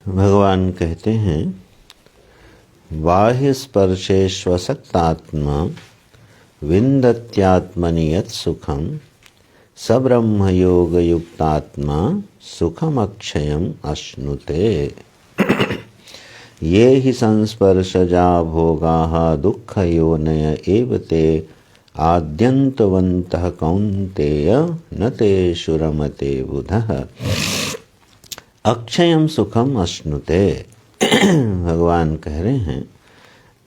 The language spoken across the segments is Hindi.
भगवान कहते हैं बाह्य स्पर्शेष्वसक्तात्मा विन्दत्यात्मनि यत् सुखं स ब्रह्मयोग युक्तात्मा सुखमक्षयम् अश्नुते। ये हि संस्पर्शजा भोगाः दुःखयोनय एव ते आद्यन्तवन्तः कौन्तेय न तेषु रमते बुधः अक्षयम सुखम अश्नुते। भगवान कह रहे हैं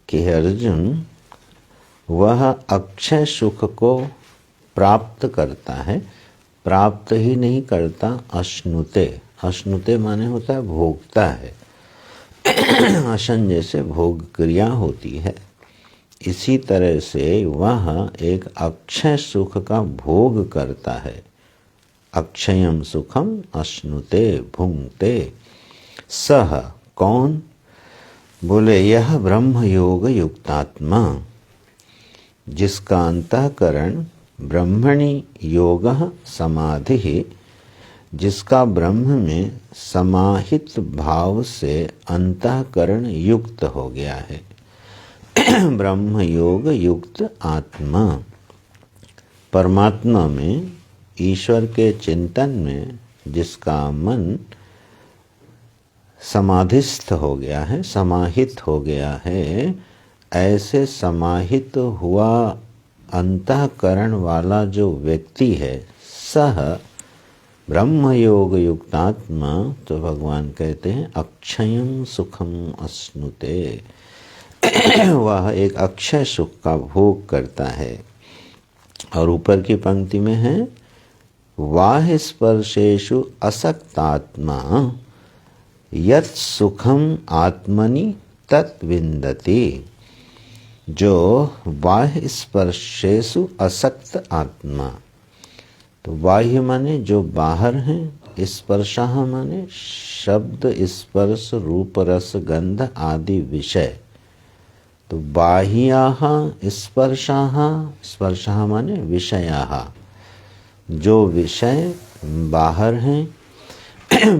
कि अर्जुन वह अक्षय सुख को प्राप्त करता है, प्राप्त ही नहीं करता, अश्नुते। अश्नुते माने होता है भोगता है। अशन जैसे भोग क्रिया होती है, इसी तरह से वह एक अक्षय सुख का भोग करता है। अक्षयम सुखम अश्नुते भुंक्ते। सह कौन? बोले यह ब्रह्म योग युक्तात्मा, जिसका अंतःकरण ब्रह्मणि योग समाधि, जिसका ब्रह्म में समाहित भाव से अंतःकरण युक्त हो गया है। ब्रह्म योग युक्त आत्मा, परमात्मा में, ईश्वर के चिंतन में जिसका मन समाधिस्थ हो गया है, समाहित हो गया है, ऐसे समाहित हुआ अंतःकरण वाला जो व्यक्ति है, सह ब्रह्म योग युक्तात्मा, तो भगवान कहते हैं अक्षयम सुखम अश्नुते। वह एक अक्षय सुख का भोग करता है। और ऊपर की पंक्ति में है वाह्य स्पर्शेषु असक्तात्मा यत् सुखम आत्मनि तत् विन्दति। जो बाह्य स्पर्शेषु असक्त आत्मा, तो बाह्य माने जो बाहर हैं, स्पर्शः माने शब्द स्पर्श रूप रस गंध आदि विषय। तो बाह्याः स्पर्शाः, स्पर्शः माने विषयाः, जो विषय बाहर हैं,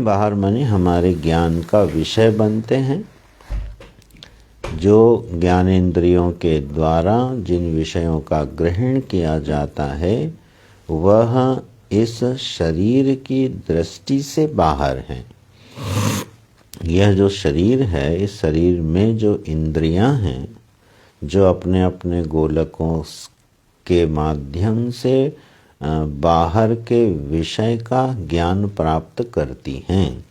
बाहर माने हमारे ज्ञान का विषय बनते हैं, जो ज्ञानेंद्रियों के द्वारा जिन विषयों का ग्रहण किया जाता है वह इस शरीर की दृष्टि से बाहर हैं। यह जो शरीर है, इस शरीर में जो इंद्रियां हैं, जो अपने अपने गोलकों के माध्यम से बाहर के विषय का ज्ञान प्राप्त करती हैं,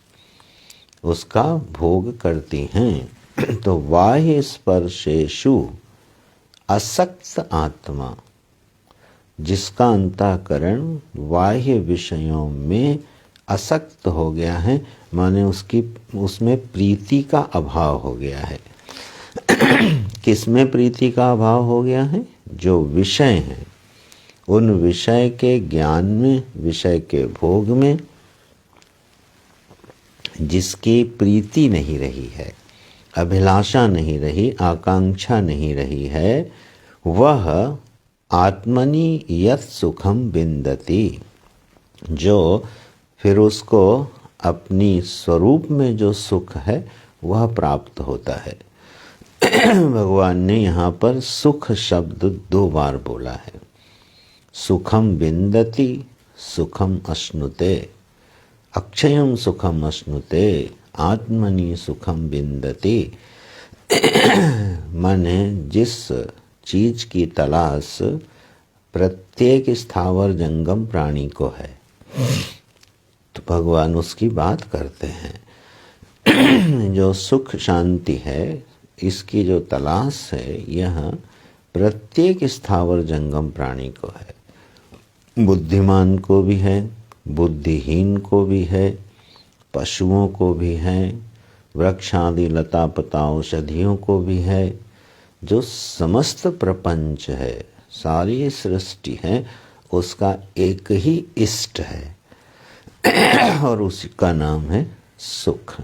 उसका भोग करती हैं। तो बाह्य स्पर्शेषु असक्त आत्मा, जिसका अंतःकरण बाह्य विषयों में असक्त हो गया है, माने उसमें प्रीति का अभाव हो गया है। किसमें प्रीति का अभाव हो गया है? जो विषय हैं, उन विषय के ज्ञान में, विषय के भोग में जिसकी प्रीति नहीं रही है, अभिलाषा नहीं रही, आकांक्षा नहीं रही है, वह आत्मनि यत् सुखम विन्दति, जो फिर उसको अपनी स्वरूप में जो सुख है वह प्राप्त होता है। भगवान ने यहाँ पर सुख शब्द 2 बार बोला है। सुखम विन्दति, सुखम अश्नुते, अक्षयम सुखम अश्नुते, आत्मनि सुखम विन्दति। माने जिस चीज की तलाश प्रत्येक स्थावर जंगम प्राणी को है, तो भगवान उसकी बात करते हैं। जो सुख शांति है, इसकी जो तलाश है, यह प्रत्येक स्थावर जंगम प्राणी को है। बुद्धिमान को भी है, बुद्धिहीन को भी है, पशुओं को भी है, वृक्षादि लता पता औषधियों को भी है। जो समस्त प्रपंच है, सारी सृष्टि है, उसका एक ही इष्ट है और उसी का नाम है सुख।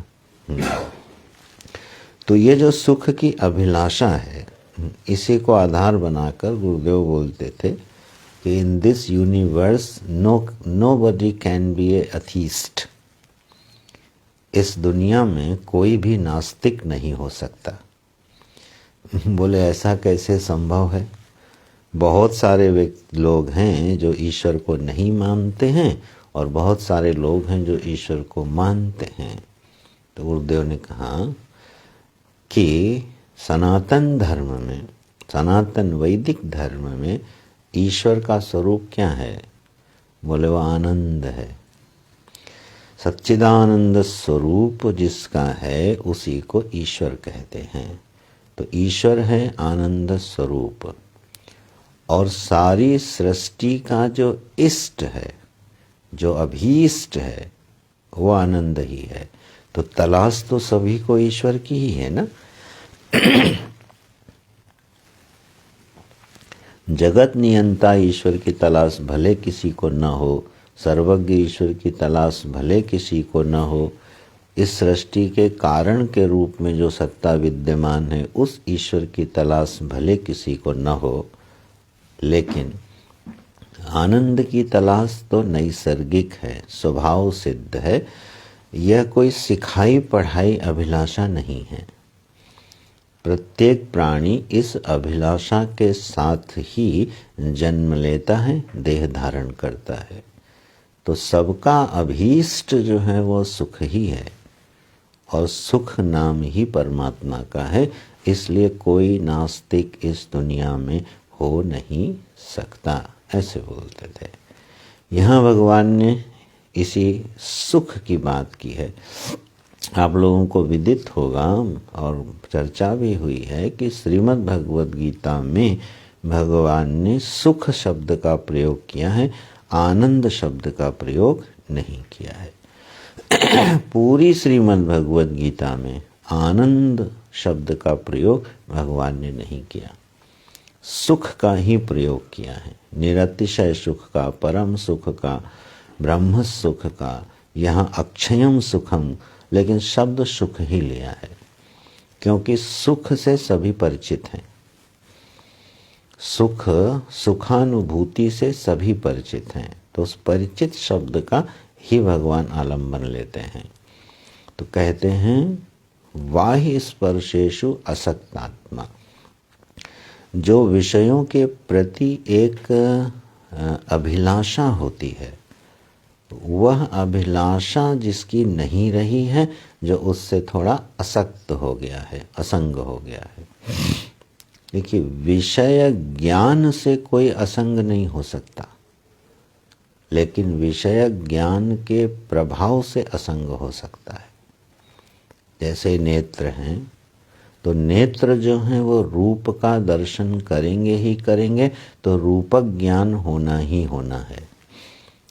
तो ये जो सुख की अभिलाषा है, इसी को आधार बनाकर गुरुदेव बोलते थे कि in this universe nobody can be A atheist. इस दुनिया में कोई भी नास्तिक नहीं हो सकता। बोले ऐसा कैसे संभव है? बहुत सारे लोग हैं जो ईश्वर को नहीं मानते हैं और बहुत सारे लोग हैं जो ईश्वर को मानते हैं। तो गुरुदेव ने कहा कि सनातन धर्म में, सनातन वैदिक धर्म में ईश्वर का स्वरूप क्या है? बोले वो आनंद है। सच्चिदानंद स्वरूप जिसका है उसी को ईश्वर कहते हैं। तो ईश्वर है आनंद स्वरूप, और सारी सृष्टि का जो इष्ट है, जो अभीष्ट है, वो आनंद ही है। तो तलाश तो सभी को ईश्वर की ही है ना। जगत नियंता ईश्वर की तलाश भले किसी को न हो, सर्वज्ञ ईश्वर की तलाश भले किसी को न हो, इस सृष्टि के कारण के रूप में जो सत्ता विद्यमान है उस ईश्वर की तलाश भले किसी को न हो, लेकिन आनंद की तलाश तो नैसर्गिक है, स्वभाव सिद्ध है। यह कोई सिखाई पढ़ाई अभिलाषा नहीं है। प्रत्येक प्राणी इस अभिलाषा के साथ ही जन्म लेता है, देह धारण करता है। तो सबका अभीष्ट जो है वो सुख ही है, और सुख नाम ही परमात्मा का है। इसलिए कोई नास्तिक इस दुनिया में हो नहीं सकता, ऐसे बोलते थे। यहाँ भगवान ने इसी सुख की बात की है। आप लोगों को विदित होगा और चर्चा भी हुई है कि श्रीमद् भगवद गीता में भगवान ने सुख शब्द का प्रयोग किया है, आनंद शब्द का प्रयोग नहीं किया है। पूरी श्रीमद् भगवद गीता में आनंद शब्द का प्रयोग भगवान ने नहीं किया, सुख का ही प्रयोग किया है। निरतिशय सुख का, परम सुख का, ब्रह्म सुख का, यहाँ अक्षयम सुखम, लेकिन शब्द सुख ही लिया है, क्योंकि सुख से सभी परिचित हैं। सुख, सुखानुभूति से सभी परिचित हैं, तो उस परिचित शब्द का ही भगवान आलंबन लेते हैं। तो कहते हैं वाहि स्पर्शेषु असक्तात्मा, जो विषयों के प्रति एक अभिलाषा होती है, वह अभिलाषा जिसकी नहीं रही है, जो उससे थोड़ा असक्त हो गया है, असंग हो गया है। देखिए, विषय ज्ञान से कोई असंग नहीं हो सकता, लेकिन विषय ज्ञान के प्रभाव से असंग हो सकता है। जैसे नेत्र हैं, तो नेत्र जो हैं वो रूप का दर्शन करेंगे ही करेंगे, तो रूपक ज्ञान होना ही होना है।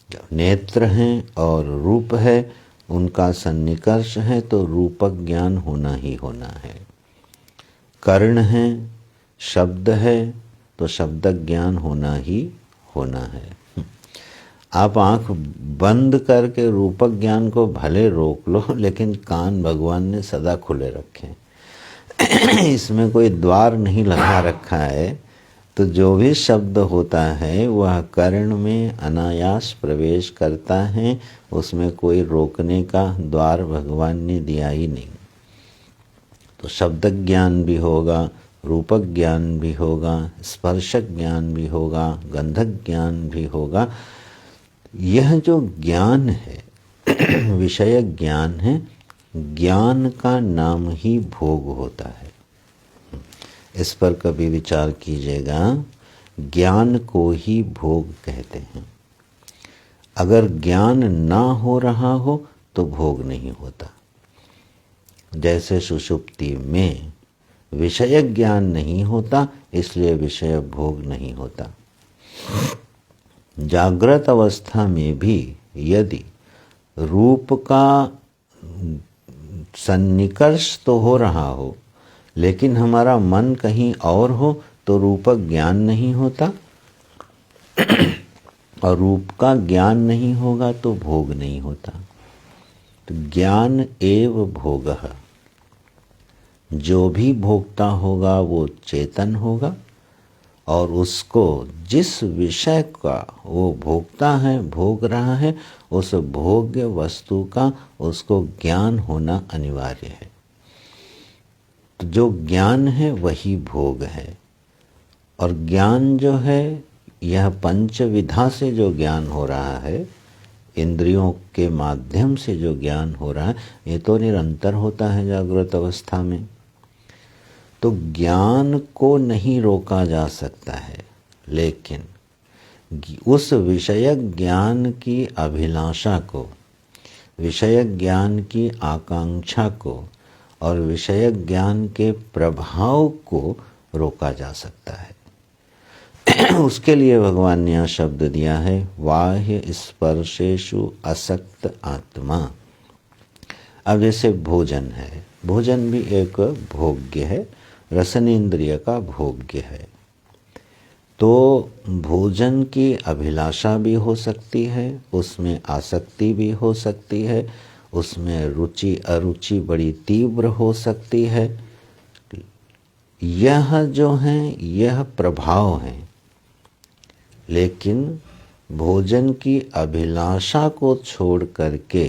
जब नेत्र हैं और रूप है, उनका सन्निकर्ष है, तो रूपक ज्ञान होना ही होना है। कर्ण है, शब्द है, तो शब्द ज्ञान होना ही होना है। आप आंख बंद करके रूपक ज्ञान को भले रोक लो, लेकिन कान भगवान ने सदा खुले रखे। इसमें कोई द्वार नहीं लगा रखा है, तो जो भी शब्द होता है वह कर्ण में अनायास प्रवेश करता है, उसमें कोई रोकने का द्वार भगवान ने दिया ही नहीं। तो शब्द ज्ञान भी होगा, रूपक ज्ञान भी होगा, स्पर्शक ज्ञान भी होगा, गंधक ज्ञान भी होगा। यह जो ज्ञान है विषय ज्ञान है, ज्ञान का नाम ही भोग होता है। इस पर कभी विचार कीजिएगा, ज्ञान को ही भोग कहते हैं। अगर ज्ञान ना हो रहा हो तो भोग नहीं होता। जैसे सुषुप्ति में विषय ज्ञान नहीं होता, इसलिए विषय भोग नहीं होता। जागृत अवस्था में भी यदि रूप का सन्निकर्ष तो हो रहा हो, लेकिन हमारा मन कहीं और हो, तो रूपक ज्ञान नहीं होता, और रूप का ज्ञान नहीं होगा तो भोग नहीं होता। तो ज्ञान एव भोगः, जो भी भोगता होगा वो चेतन होगा, और उसको जिस विषय का वो भोगता है, भोग रहा है, उस भोग्य वस्तु का उसको ज्ञान होना अनिवार्य है। तो जो ज्ञान है वही भोग है। और ज्ञान जो है यह पंच विधा से जो ज्ञान हो रहा है, इंद्रियों के माध्यम से जो ज्ञान हो रहा है, ये तो निरंतर होता है जागृत अवस्था में। तो ज्ञान को नहीं रोका जा सकता है, लेकिन उस विषयक ज्ञान की अभिलाषा को, विषयक ज्ञान की आकांक्षा को और विषयक ज्ञान के प्रभाव को रोका जा सकता है। उसके लिए भगवान ने यह शब्द दिया है, बाह्य स्पर्शेषु असक्त आत्मा। अब जैसे भोजन है, भोजन भी एक भोग्य है, रसनेन्द्रिय का भोग्य है। तो भोजन की अभिलाषा भी हो सकती है, उसमें आसक्ति भी हो सकती है, उसमें रुचि अरुचि बड़ी तीव्र हो सकती है। यह जो है यह प्रभाव है। लेकिन भोजन की अभिलाषा को छोड़ करके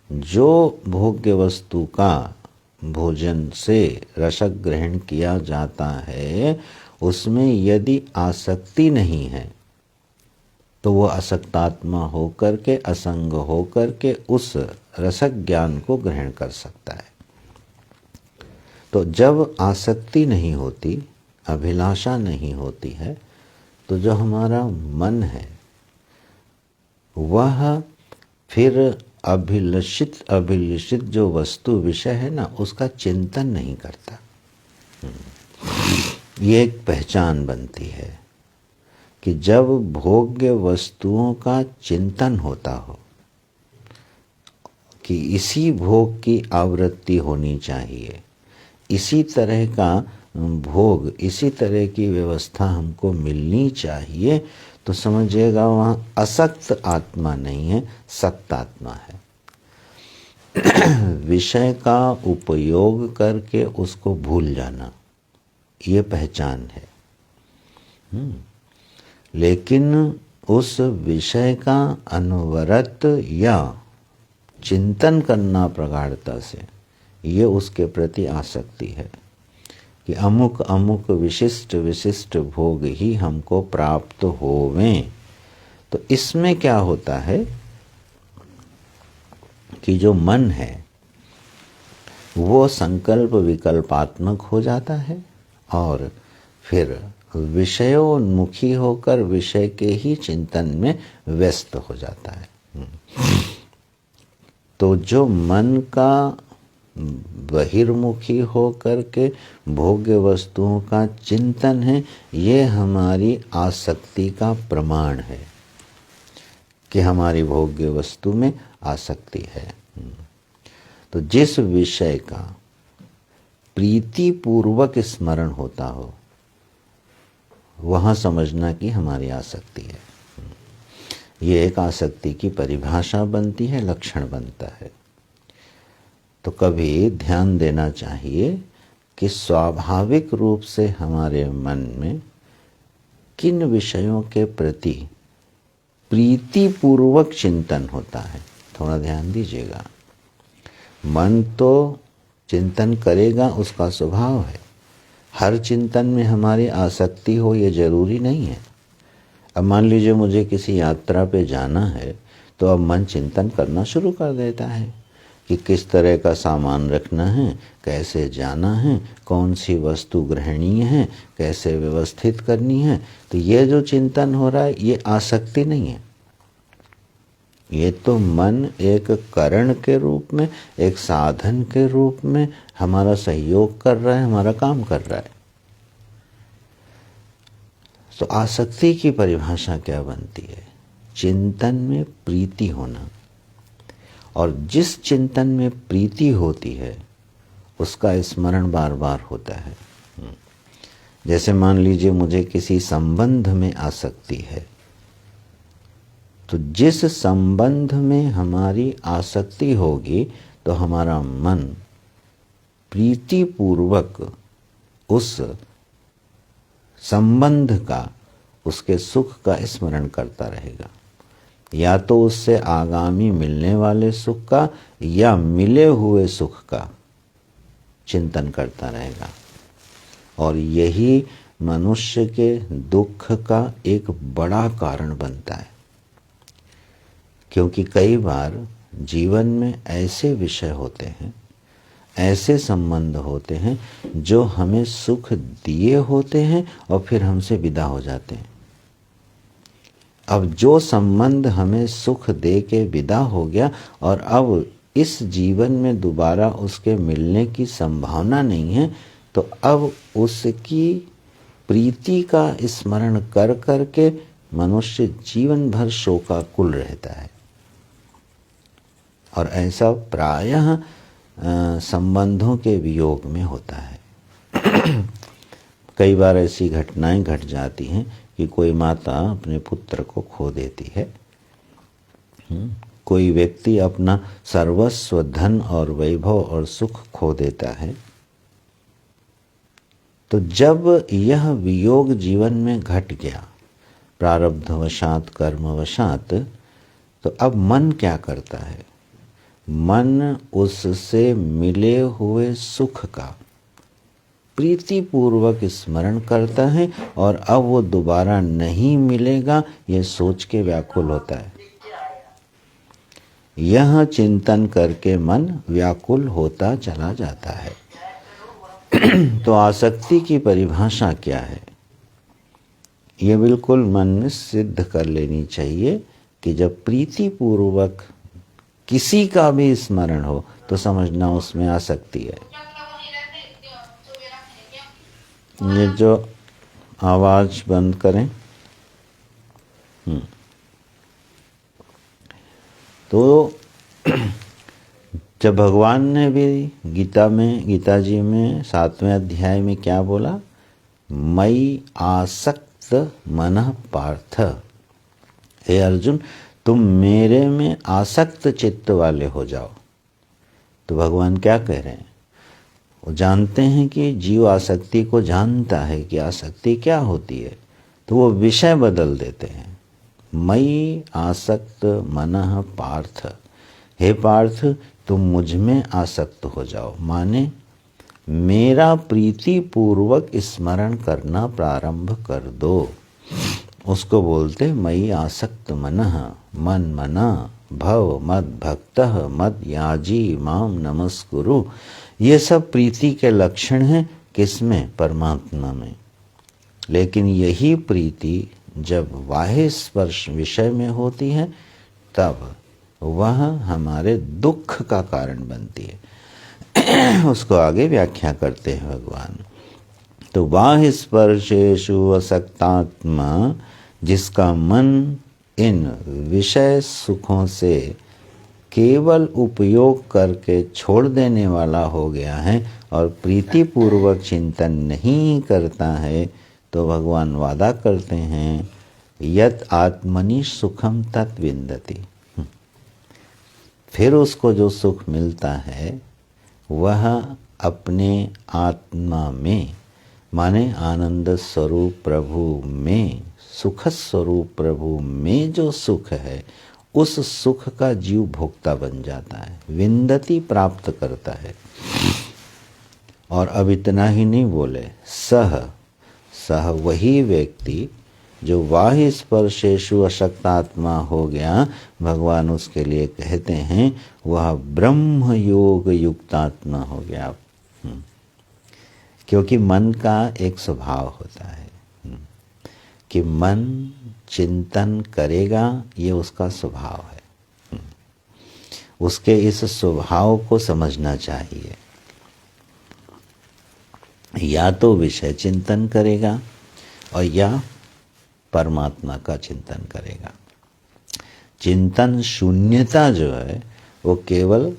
जो भोग्य वस्तु का भोजन से रसक ग्रहण किया जाता है, उसमें यदि आसक्ति नहीं है तो वो असक्तात्मा होकर के, असंग होकर के उस रसक ज्ञान को ग्रहण कर सकता है। तो जब आसक्ति नहीं होती, अभिलाषा नहीं होती है, तो जो हमारा मन है वह फिर अभिलषित जो वस्तु विषय है ना, उसका चिंतन नहीं करता। ये एक पहचान बनती है कि जब भोग्य वस्तुओं का चिंतन होता हो कि इसी भोग की आवृत्ति होनी चाहिए, इसी तरह का भोग, इसी तरह की व्यवस्था हमको मिलनी चाहिए, तो समझिएगा वहाँ असक्त आत्मा नहीं है, सक्त आत्मा है। विषय का उपयोग करके उसको भूल जाना, ये पहचान है। लेकिन उस विषय का अनवरत या चिंतन करना प्रगाढ़ता से, ये उसके प्रति आसक्ति है कि अमुक अमुक विशिष्ट विशिष्ट भोग ही हमको प्राप्त होवें। तो इसमें क्या होता है कि जो मन है वो संकल्प विकल्पात्मक हो जाता है और फिर विषयोन्मुखी होकर विषय के ही चिंतन में व्यस्त हो जाता है। तो जो मन का बहिर्मुखी हो करके भोग्य वस्तुओं का चिंतन है, ये हमारी आसक्ति का प्रमाण है कि हमारी भोग्य वस्तु में आसक्ति है। तो जिस विषय का प्रीति पूर्वक स्मरण होता हो, वहाँ समझना कि हमारी आसक्ति है। ये एक आसक्ति की परिभाषा बनती है, लक्षण बनता है। तो कभी ध्यान देना चाहिए कि स्वाभाविक रूप से हमारे मन में किन विषयों के प्रति प्रीतिपूर्वक चिंतन होता है। थोड़ा ध्यान दीजिएगा। मन तो चिंतन करेगा, उसका स्वभाव है। हर चिंतन में हमारी आसक्ति हो ये जरूरी नहीं है। अब मान लीजिए मुझे किसी यात्रा पे जाना है, तो अब मन चिंतन करना शुरू कर देता है कि किस तरह का सामान रखना है, कैसे जाना है, कौन सी वस्तु ग्रहणीय है, कैसे व्यवस्थित करनी है। तो ये जो चिंतन हो रहा है ये आसक्ति नहीं है। ये तो मन एक करण के रूप में, एक साधन के रूप में हमारा सहयोग कर रहा है, हमारा काम कर रहा है। तो आसक्ति की परिभाषा क्या बनती है? चिंतन में प्रीति होना। और जिस चिंतन में प्रीति होती है उसका स्मरण बार बार होता है। जैसे मान लीजिए मुझे किसी संबंध में आसक्ति है, तो जिस संबंध में हमारी आसक्ति होगी तो हमारा मन प्रीतिपूर्वक उस संबंध का, उसके सुख का स्मरण करता रहेगा, या तो उससे आगामी मिलने वाले सुख का या मिले हुए सुख का चिंतन करता रहेगा। और यही मनुष्य के दुख का एक बड़ा कारण बनता है, क्योंकि कई बार जीवन में ऐसे विषय होते हैं, ऐसे संबंध होते हैं जो हमें सुख दिए होते हैं और फिर हमसे विदा हो जाते हैं। अब जो संबंध हमें सुख दे के विदा हो गया और अब इस जीवन में दोबारा उसके मिलने की संभावना नहीं है, तो अब उसकी प्रीति का स्मरण कर कर के मनुष्य जीवन भर शोकाकुल रहता है। और ऐसा प्रायः संबंधों के वियोग में होता है। कई बार ऐसी घटनाएं घट जाती हैं कि कोई माता अपने पुत्र को खो देती है, कोई व्यक्ति अपना सर्वस्व धन और वैभव और सुख खो देता है। तो जब यह वियोग जीवन में घट गया, प्रारब्धवशात कर्मवशात, तो अब मन क्या करता है? मन उससे मिले हुए सुख का प्रीतिपूर्वक स्मरण करता है और अब वो दोबारा नहीं मिलेगा, ये सोच के व्याकुल होता है। यह चिंतन करके मन व्याकुल होता चला जाता है। तो आसक्ति की परिभाषा क्या है? ये बिल्कुल मन में सिद्ध कर लेनी चाहिए कि जब प्रीतिपूर्वक किसी का भी स्मरण हो तो समझना उसमें आसक्ति है। ये जो आवाज बंद करें। तो जब भगवान ने भी गीता जी में 7वें अध्याय में क्या बोला? मयि आसक्त मनः पार्थ, हे अर्जुन तुम मेरे में आसक्त चित्त वाले हो जाओ। तो भगवान क्या कह रहे हैं? वो जानते हैं कि जीव आसक्ति को जानता है कि आसक्ति क्या होती है, तो वो विषय बदल देते हैं। मयि आसक्त मनः पार्थ, हे पार्थ तुम मुझ में आसक्त हो जाओ, माने मेरा प्रीति पूर्वक स्मरण करना प्रारंभ कर दो। उसको बोलते मयि आसक्त मनः, मन मना भव मद भक्तः मद याजी माम नमस्कुरु। ये सब प्रीति के लक्षण हैं। किसमें? परमात्मा में। लेकिन यही प्रीति जब बाह्य स्पर्श विषय में होती है तब वह हमारे दुख का कारण बनती है। उसको आगे व्याख्या करते हैं भगवान। तो बाह्य स्पर्शेषु असक्तात्मा, जिसका मन इन विषय सुखों से केवल उपयोग करके छोड़ देने वाला हो गया है और प्रीतिपूर्वक चिंतन नहीं करता है, तो भगवान वादा करते हैं यत आत्मनि सुखम तत् विन्दति। फिर उसको जो सुख मिलता है वह अपने आत्मा में, माने आनंद स्वरूप प्रभु में, सुख स्वरूप प्रभु में जो सुख है उस सुख का जीव भोक्ता बन जाता है, विन्दति प्राप्त करता है। और अब इतना ही नहीं बोले, सह वही व्यक्ति जो बाह्य स्पर्शेषु अशक्तात्मा हो गया, भगवान उसके लिए कहते हैं वह ब्रह्म योग युक्तात्मा हो गया। क्योंकि मन का एक स्वभाव होता है कि मन चिंतन करेगा, ये उसका स्वभाव है। उसके इस स्वभाव को समझना चाहिए। या तो विषय चिंतन करेगा और या परमात्मा का चिंतन करेगा। चिंतन शून्यता जो है वो केवल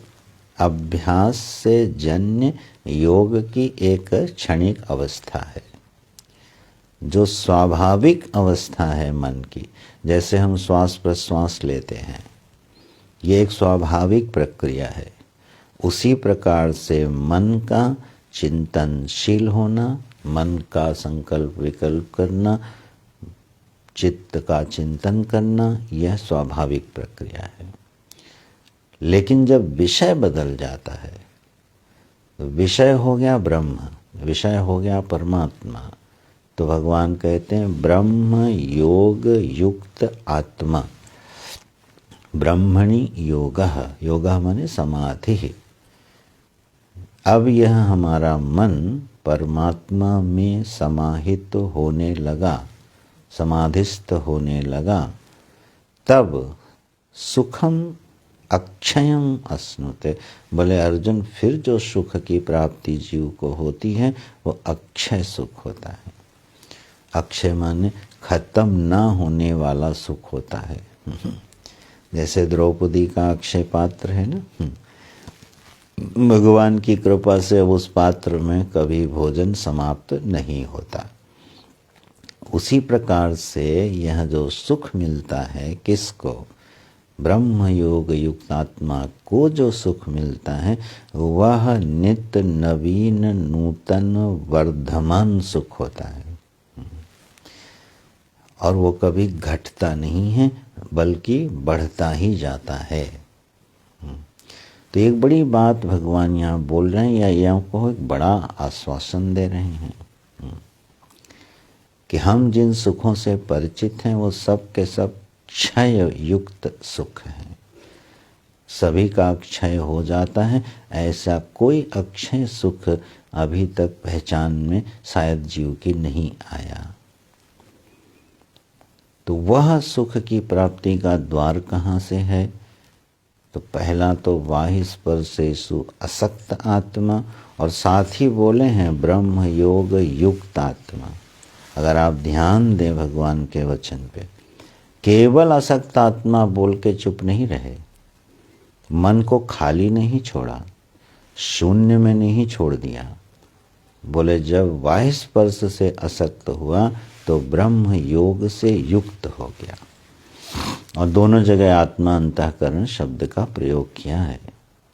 अभ्यास से जन्य योग की एक क्षणिक अवस्था है, जो स्वाभाविक अवस्था है मन की। जैसे हम श्वास प्रश्वास लेते हैं, ये एक स्वाभाविक प्रक्रिया है। उसी प्रकार से मन का चिंतनशील होना, मन का संकल्प विकल्प करना, चित्त का चिंतन करना, यह स्वाभाविक प्रक्रिया है। लेकिन जब विषय बदल जाता है, विषय हो गया ब्रह्म, विषय हो गया परमात्मा, तो भगवान कहते हैं ब्रह्म योग युक्त आत्मा, ब्रह्मणि योगः, योगः माने समाधि। अब यह हमारा मन परमात्मा में समाहित होने लगा, समाधिस्थ होने लगा, तब सुखम अक्षयम अश्नुते। बोले अर्जुन, फिर जो सुख की प्राप्ति जीव को होती है वो अक्षय सुख होता है। अक्षय माने खत्म ना होने वाला सुख होता है। जैसे द्रौपदी का अक्षय पात्र है ना, भगवान की कृपा से उस पात्र में कभी भोजन समाप्त नहीं होता। उसी प्रकार से यह जो सुख मिलता है, किसको? ब्रह्म योग युक्त आत्मा को जो सुख मिलता है वह नित्य नवीन नूतन वर्धमान सुख होता है, और वो कभी घटता नहीं है बल्कि बढ़ता ही जाता है। तो एक बड़ी बात भगवान यहाँ बोल रहे हैं, या यहाँ को एक बड़ा आश्वासन दे रहे हैं कि हम जिन सुखों से परिचित हैं वो सब के सब क्षय युक्त सुख हैं। सभी का क्षय हो जाता है, ऐसा कोई अक्षय सुख अभी तक पहचान में शायद जीव की नहीं आया। तो वह सुख की प्राप्ति का द्वार कहाँ से है? तो पहला तो बाह्य स्पर्शेषु असक्त आत्मा, और साथ ही बोले हैं ब्रह्म योग युक्त आत्मा। अगर आप ध्यान दें भगवान के वचन पे, केवल असक्त आत्मा बोल के चुप नहीं रहे, मन को खाली नहीं छोड़ा, शून्य में नहीं छोड़ दिया। बोले जब बाह्य स्पर्श से असक्त हुआ तो ब्रह्म योग से युक्त हो गया। और दोनों जगह आत्मा अंतःकरण शब्द का प्रयोग किया है।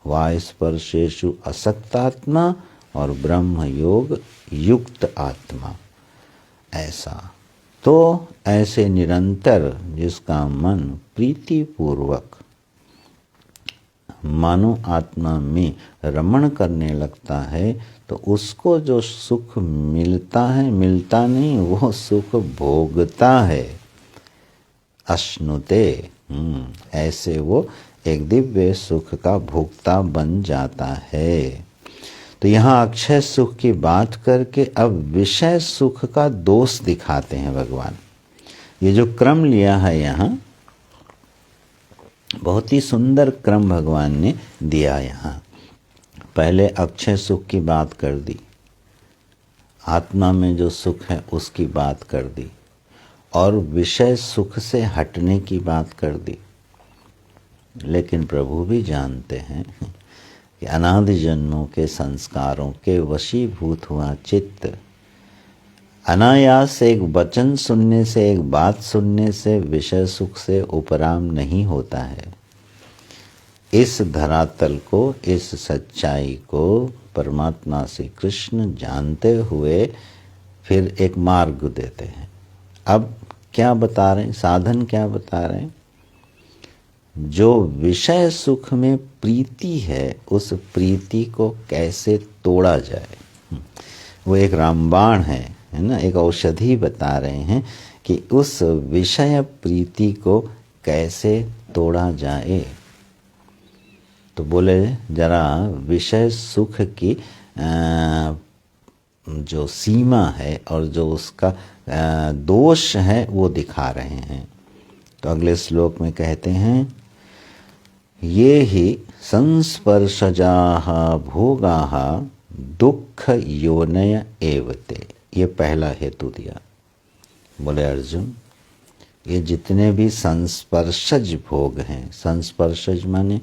बाह्य स्पर्शेषु असक्त आत्मा और ब्रह्म योग युक्त आत्मा। ऐसा तो ऐसे निरंतर जिसका मन प्रीतिपूर्वक मानो आत्मा में रमण करने लगता है, तो उसको जो सुख मिलता है, मिलता नहीं, वो सुख भोगता है। अश्नुते, ऐसे वो एक दिव्य सुख का भोक्ता बन जाता है। तो यहाँ अक्षय सुख की बात करके अब विषय सुख का दोष दिखाते हैं भगवान। ये जो क्रम लिया है यहाँ, बहुत ही सुंदर क्रम भगवान ने दिया। यहाँ पहले अक्षय सुख की बात कर दी, आत्मा में जो सुख है उसकी बात कर दी, और विषय सुख से हटने की बात कर दी। लेकिन प्रभु भी जानते हैं कि अनादि जन्मों के संस्कारों के वशीभूत हुआ चित्त अनायास एक वचन सुनने से, एक बात सुनने से विषय सुख से उपराम नहीं होता है। इस धरातल को, इस सच्चाई को परमात्मा श्री कृष्ण जानते हुए फिर एक मार्ग देते हैं। अब क्या बता रहे हैं? साधन क्या बता रहे हैं? जो विषय सुख में प्रीति है, उस प्रीति को कैसे तोड़ा जाए, वो एक रामबाण है ना, एक औषधि बता रहे हैं कि उस विषय प्रीति को कैसे तोड़ा जाए। तो बोले जरा विषय सुख की जो सीमा है और जो उसका दोष है वो दिखा रहे हैं। तो अगले श्लोक में कहते हैं, ये ही संस्पर्शजाः भोगाः दुख योनय एवते। ये पहला हेतु दिया। बोले अर्जुन, ये जितने भी संस्पर्शज भोग हैं, संस्पर्शज माने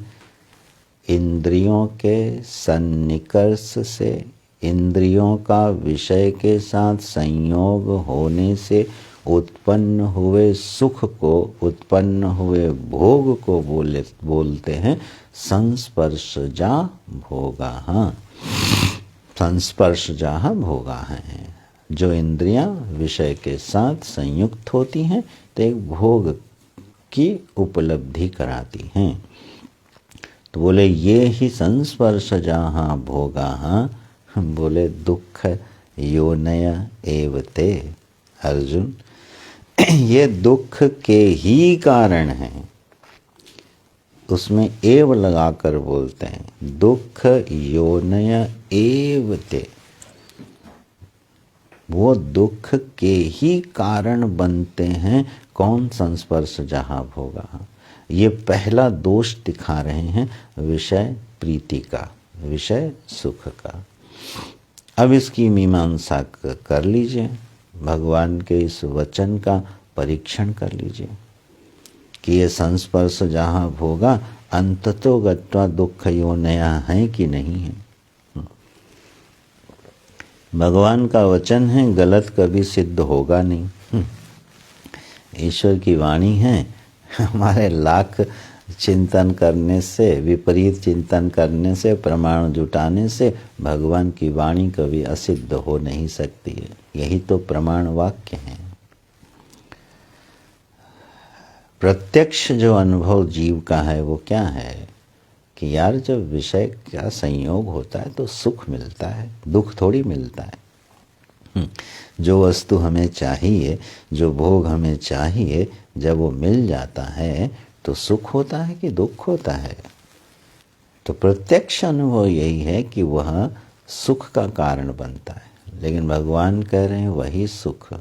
इंद्रियों के सन्निकर्ष से, इंद्रियों का विषय के साथ संयोग होने से उत्पन्न हुए सुख को, उत्पन्न हुए भोग को बोलते हैं संस्पर्शजा भोगाः। संस्पर्शजा भोगाः हैं। जो इंद्रियां विषय के साथ संयुक्त होती हैं तो एक भोग की उपलब्धि कराती हैं। तो बोले ये ही संस्पर्श जहाँ भोगा, बोले दुख योनय एवते। अर्जुन, ये दुख के ही कारण हैं। उसमें एव लगाकर बोलते हैं, दुख योनय एवते। वो दुख के ही कारण बनते हैं। कौन? संस्पर्श जहाँ भोगा। ये पहला दोष दिखा रहे हैं विषय प्रीति का, विषय सुख का। अब इसकी मीमांसा कर लीजिए, भगवान के इस वचन का परीक्षण कर लीजिए कि ये संस्पर्श जहाँ भोगा अंततो गत्वा दुख योनया है कि नहीं है। भगवान का वचन है, गलत कभी सिद्ध होगा नहीं। ईश्वर की वाणी है। हमारे लाख चिंतन करने से, विपरीत चिंतन करने से, प्रमाण जुटाने से भगवान की वाणी कभी असिद्ध हो नहीं सकती है। यही तो प्रमाण वाक्य हैं। प्रत्यक्ष जो अनुभव जीव का है वो क्या है कि यार जब विषय का संयोग होता है तो सुख मिलता है, दुख थोड़ी मिलता है। जो वस्तु हमें चाहिए, जो भोग हमें चाहिए, जब वो मिल जाता है तो सुख होता है कि दुख होता है। तो प्रत्यक्ष अनुभव यही है कि वह सुख का कारण बनता है। लेकिन भगवान कह रहे हैं वही सुख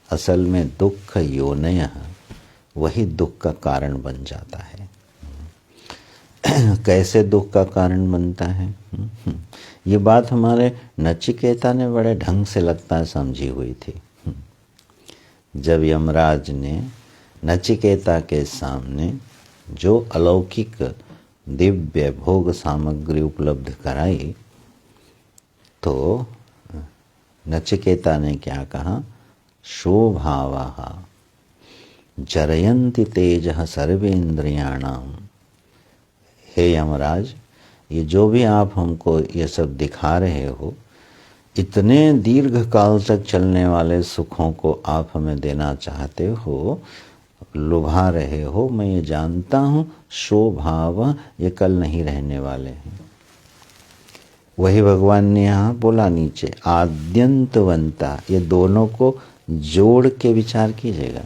असल में दुख योनय, वही दुख का कारण बन जाता है। कैसे दुख का कारण बनता है? ये बात हमारे नचिकेता ने बड़े ढंग से लगता है समझी हुई थी। जब यमराज ने नचिकेता के सामने जो अलौकिक दिव्य भोग सामग्री उपलब्ध कराई तो नचिकेता ने क्या कहा? शोभावाहा जरयन्ति तेजः सर्वेन्द्रियाणाम। हे यमराज, ये जो भी आप हमको ये सब दिखा रहे हो, इतने दीर्घ काल तक चलने वाले सुखों को आप हमें देना चाहते हो, लुभा रहे हो, मैं ये जानता हूँ। शोभाव, ये कल नहीं रहने वाले हैं। वही भगवान ने यहाँ बोला नीचे आद्यंतवंता, ये दोनों को जोड़ के विचार कीजिएगा।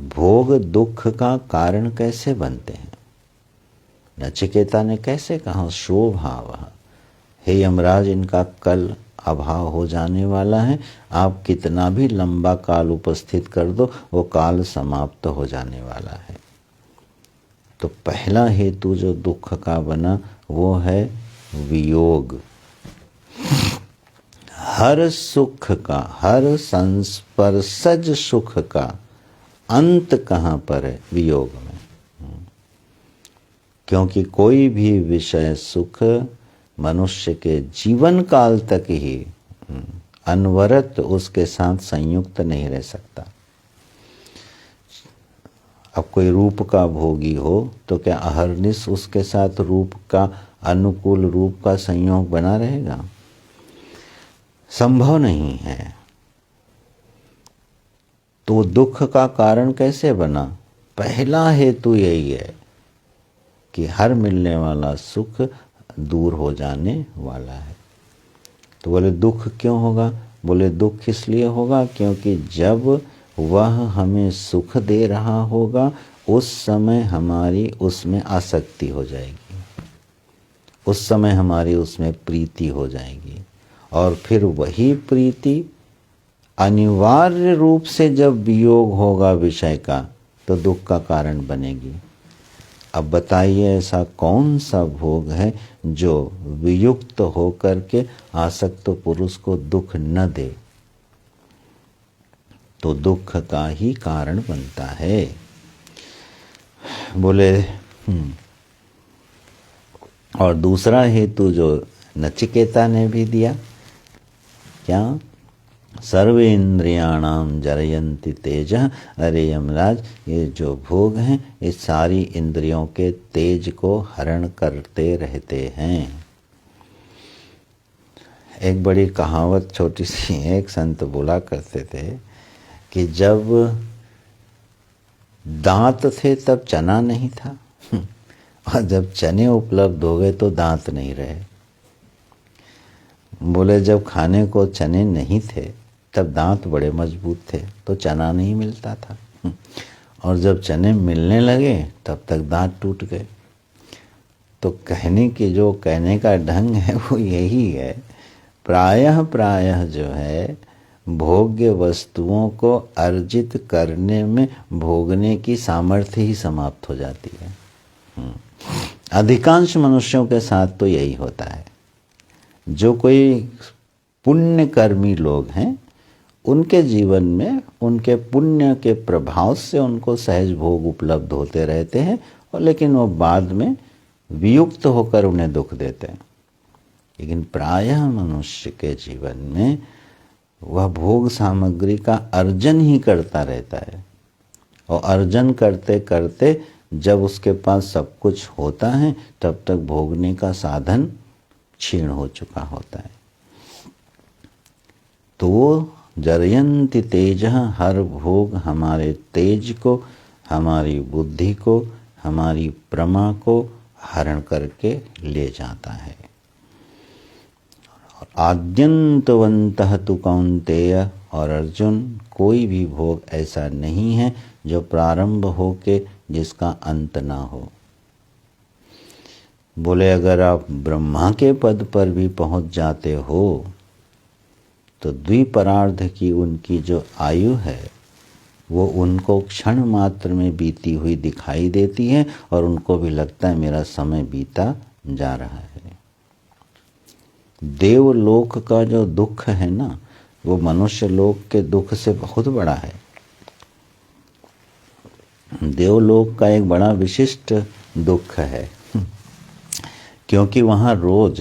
भोग दुख का कारण कैसे बनते हैं? नचिकेता ने कैसे कहा शोभाव? हे यमराज, इनका कल अभाव हो जाने वाला है। आप कितना भी लंबा काल उपस्थित कर दो, वो काल समाप्त हो जाने वाला है। तो पहला हेतु जो दुख का बना वो है वियोग। हर सुख का, हर संस्पर्शज सुख का अंत कहाँ पर है? वियोग में। क्योंकि कोई भी विषय सुख मनुष्य के जीवन काल तक ही अनवरत उसके साथ संयुक्त नहीं रह सकता। अब कोई रूप का भोगी हो तो क्या अहर्निश उसके साथ रूप का अनुकूल रूप का संयोग बना रहेगा? संभव नहीं है। तो दुख का कारण कैसे बना? पहला हेतु यही है कि हर मिलने वाला सुख दूर हो जाने वाला है। तो बोले दुख क्यों होगा? बोले दुख इसलिए होगा क्योंकि जब वह हमें सुख दे रहा होगा उस समय हमारी उसमें आसक्ति हो जाएगी, उस समय हमारी उसमें प्रीति हो जाएगी, और फिर वही प्रीति अनिवार्य रूप से जब वियोग होगा विषय का तो दुख का कारण बनेगी। अब बताइए ऐसा कौन सा भोग है जो वियुक्त होकर के आसक्त पुरुष को दुख न दे? तो दुख का ही कारण बनता है। बोले और दूसरा हेतु जो नचिकेता ने भी दिया, क्या? सर्वे इंद्रियाणाम जरयन्ति तेजः। अरे यमराज, ये जो भोग हैं ये सारी इंद्रियों के तेज को हरण करते रहते हैं। एक बड़ी कहावत छोटी सी, एक संत बोला करते थे कि जब दांत थे तब चना नहीं था और जब चने उपलब्ध हो गए तो दांत नहीं रहे। बोले जब खाने को चने नहीं थे तब दांत बड़े मजबूत थे तो चना नहीं मिलता था, और जब चने मिलने लगे तब तक दांत टूट गए। तो कहने का ढंग है वो यही है, प्रायः प्रायः जो है भोग्य वस्तुओं को अर्जित करने में भोगने की सामर्थ्य ही समाप्त हो जाती है। अधिकांश मनुष्यों के साथ तो यही होता है। जो कोई पुण्यकर्मी लोग हैं उनके जीवन में उनके पुण्य के प्रभाव से उनको सहज भोग उपलब्ध होते रहते हैं, और लेकिन वो बाद में वियुक्त होकर उन्हें दुख देते हैं। लेकिन प्रायः मनुष्य के जीवन में वह भोग सामग्री का अर्जन ही करता रहता है, और अर्जन करते करते जब उसके पास सब कुछ होता है तब तक भोगने का साधन क्षीण हो चुका होता है। तो जरयन्ति तेज, हर भोग हमारे तेज को, हमारी बुद्धि को, हमारी प्रमा को हरण करके ले जाता है। आद्यंतवंतः तु कौन्तेय, और अर्जुन कोई भी भोग ऐसा नहीं है जो प्रारंभ हो के जिसका अंत ना हो। बोले अगर आप ब्रह्मा के पद पर भी पहुंच जाते हो तो द्विपरार्ध की उनकी जो आयु है वो उनको क्षण मात्र में बीती हुई दिखाई देती है, और उनको भी लगता है मेरा समय बीता जा रहा है। देवलोक का जो दुख है ना वो मनुष्य लोक के दुख से बहुत बड़ा है। देवलोक का एक बड़ा विशिष्ट दुख है, क्योंकि वहाँ रोज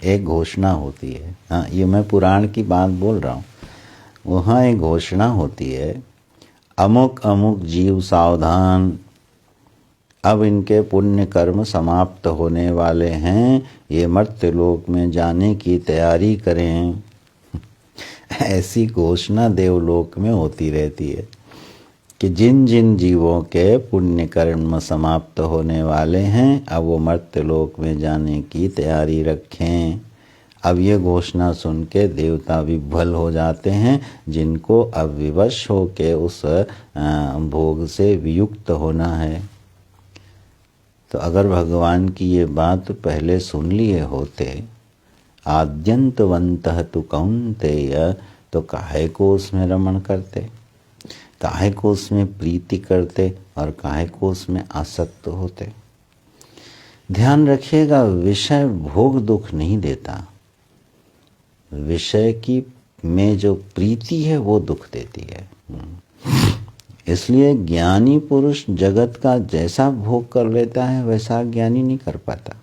एक घोषणा होती है। हाँ, ये मैं पुराण की बात बोल रहा हूँ। वहाँ एक घोषणा होती है, अमुक अमुक जीव सावधान, अब इनके पुण्य कर्म समाप्त होने वाले हैं, ये मर्त्यलोक में जाने की तैयारी करें। ऐसी घोषणा देवलोक में होती रहती है कि जिन जिन जीवों के पुण्य कर्म समाप्त होने वाले हैं अब वो मर्त्यलोक में जाने की तैयारी रखें। अब ये घोषणा सुन के देवता विह्वल हो जाते हैं, जिनको अब विवश हो के उस भोग से वियुक्त होना है। तो अगर भगवान की ये बात पहले सुन लिए होते, आद्यंतवंतः तु कौन्तेय, तो काहे को उसमें रमण करते, काहे को उसमें प्रीति करते, और काहे को उसमें आसक्त होते। ध्यान रखिएगा, विषय भोग दुख नहीं देता, विषय की में जो प्रीति है वो दुख देती है। इसलिए ज्ञानी पुरुष जगत का जैसा भोग कर लेता है वैसा ज्ञानी नहीं कर पाता।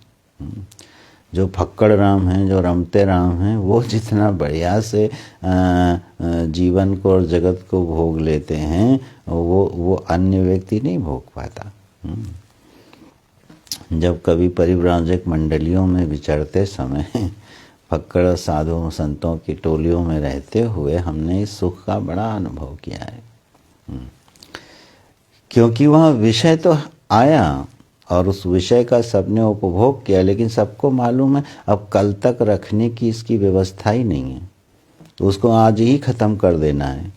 जो फक्कड़ राम हैं, जो रमते राम हैं, वो जितना बढ़िया से जीवन को और जगत को भोग लेते हैं वो अन्य व्यक्ति नहीं भोग पाता। जब कभी परिव्राजक मंडलियों में विचरते समय फक्कड़ साधु संतों की टोलियों में रहते हुए हमने इस सुख का बड़ा अनुभव किया है। क्योंकि वहाँ विषय तो आया और उस विषय का सबने उपभोग किया, लेकिन सबको मालूम है अब कल तक रखने की इसकी व्यवस्था ही नहीं है, तो उसको आज ही खत्म कर देना है।